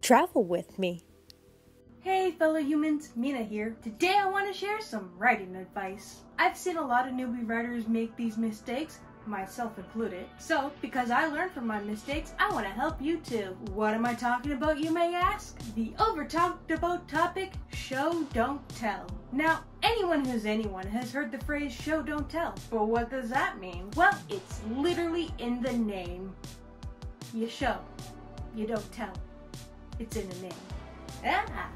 Travel with me. Hey fellow humans, Mina here. Today I want to share some writing advice. I've seen a lot of newbie writers make these mistakes, myself included. So, because I learned from my mistakes, I want to help you too. What am I talking about, you may ask? The over-talked about topic, show, don't tell. Now, anyone who's anyone has heard the phrase show, don't tell. But what does that mean? Well, it's literally in the name. You show, you don't tell. It's in the name. Ah!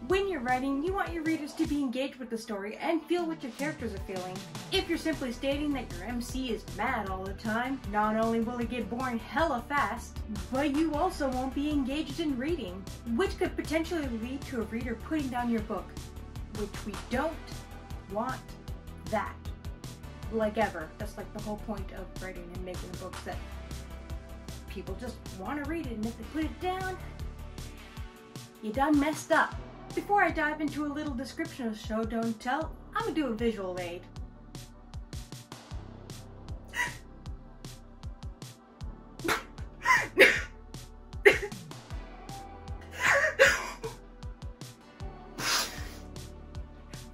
When you're writing, you want your readers to be engaged with the story and feel what your characters are feeling. If you're simply stating that your MC is mad all the time, not only will it get boring hella fast, but you also won't be engaged in reading, which could potentially lead to a reader putting down your book, which we don't want that. Like ever. That's like the whole point of writing and making books, that people just want to read it, and if they put it down, you done messed up. Before I dive into a little description of show, don't tell, I'm gonna do a visual aid.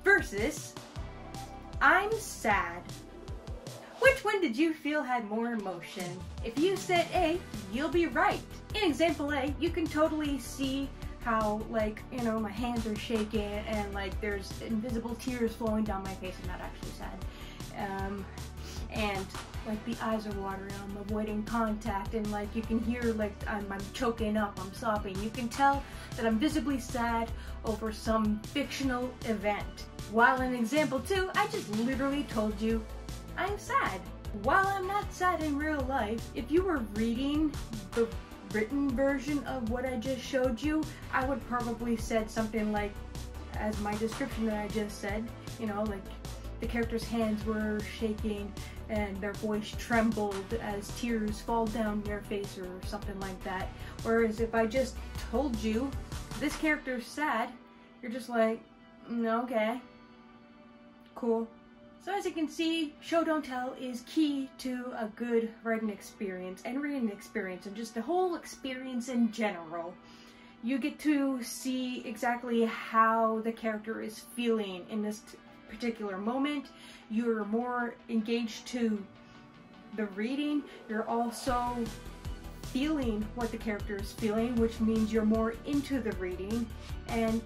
Versus, I'm sad. Which one did you feel had more emotion? If you said A, you'll be right. In example A, you can totally see how, like, you know, my hands are shaking and like there's invisible tears flowing down my face. I'm not actually sad. And like the eyes are watering, I'm avoiding contact, and like you can hear like I'm choking up, I'm sobbing. You can tell that I'm visibly sad over some fictional event. While in example 2, I just literally told you I'm sad. While I'm not sad in real life, if you were reading the written version of what I just showed you, I would probably said something like, as my description that I just said, you know, like the character's hands were shaking and their voice trembled as tears fall down their face or something like that. Whereas if I just told you this character's sad, you're just like, okay, cool. So as you can see, show don't tell is key to a good writing experience and reading experience and just the whole experience in general. You get to see exactly how the character is feeling in this particular moment. You're more engaged to the reading. You're also feeling what the character is feeling, which means you're more into the reading, and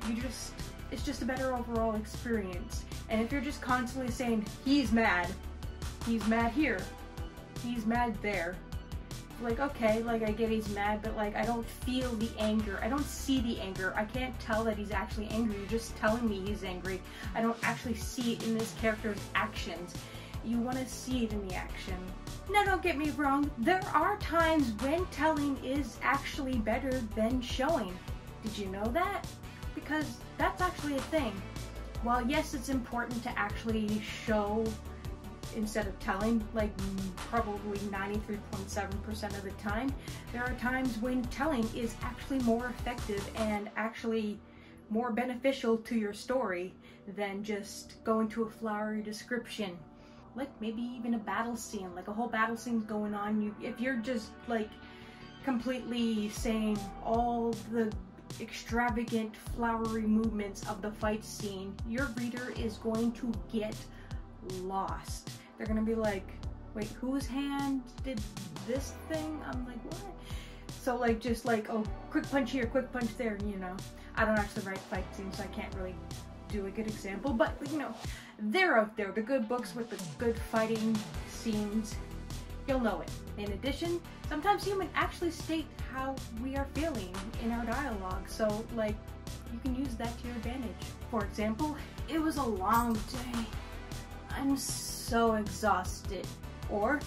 it's just a better overall experience. And if you're just constantly saying, he's mad here, he's mad there, like, okay, like I get he's mad, but like I don't feel the anger, I don't see the anger, I can't tell that he's actually angry, you're just telling me he's angry. I don't actually see it in this character's actions. You want to see it in the action. Now don't get me wrong, there are times when telling is actually better than showing. Did you know that? Because that's actually a thing. While yes, it's important to actually show instead of telling, like probably 93.7% of the time, there are times when telling is actually more effective and actually more beneficial to your story than just going to a flowery description. Like maybe even a battle scene, like a whole battle scene's going on. If you're just like completely saying all the extravagant flowery movements of the fight scene, your reader is going to get lost. They're gonna be like, wait, whose hand did this thing? I'm like, what? So like, just like, oh, quick punch here, quick punch there, you know. I don't actually write fight scenes, so I can't really do a good example, but you know, they're out there, the good books with the good fighting scenes. You'll know it. In addition, sometimes humans actually state how we are feeling in our dialogue, so like you can use that to your advantage. For example, it was a long day. I'm so exhausted. Or,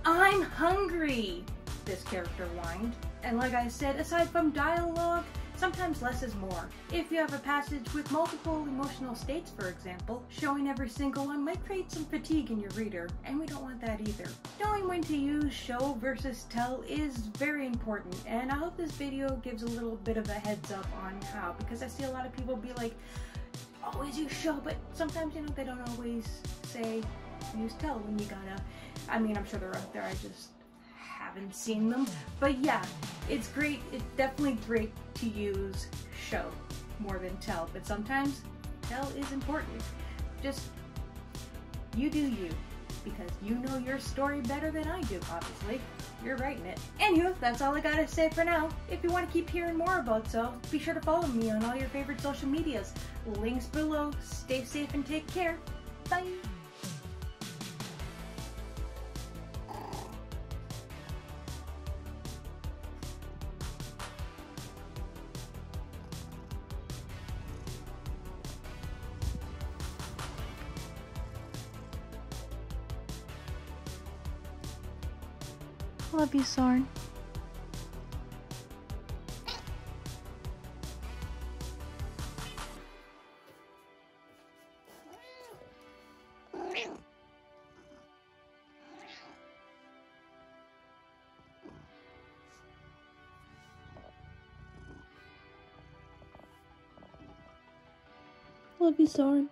I'm hungry, this character whined. And like I said, aside from dialogue, sometimes less is more. If you have a passage with multiple emotional states, for example, showing every single one might create some fatigue in your reader, and we don't want that either. Knowing when to use show versus tell is very important, and I hope this video gives a little bit of a heads up on how, because I see a lot of people be like, always use show, but sometimes, you know, they don't always say use tell when you gotta. I mean, I'm sure they're out there, I just haven't seen them. But yeah, it's great. It's definitely great to use show more than tell. But sometimes tell is important. Just you do you. Because you know your story better than I do, obviously. You're writing it. Anywho, that's all I gotta say for now. If you want to keep hearing more about so, be sure to follow me on all your favorite social medias. Links below. Stay safe and take care. Bye! Love you, Sorren. Love you, Sorren.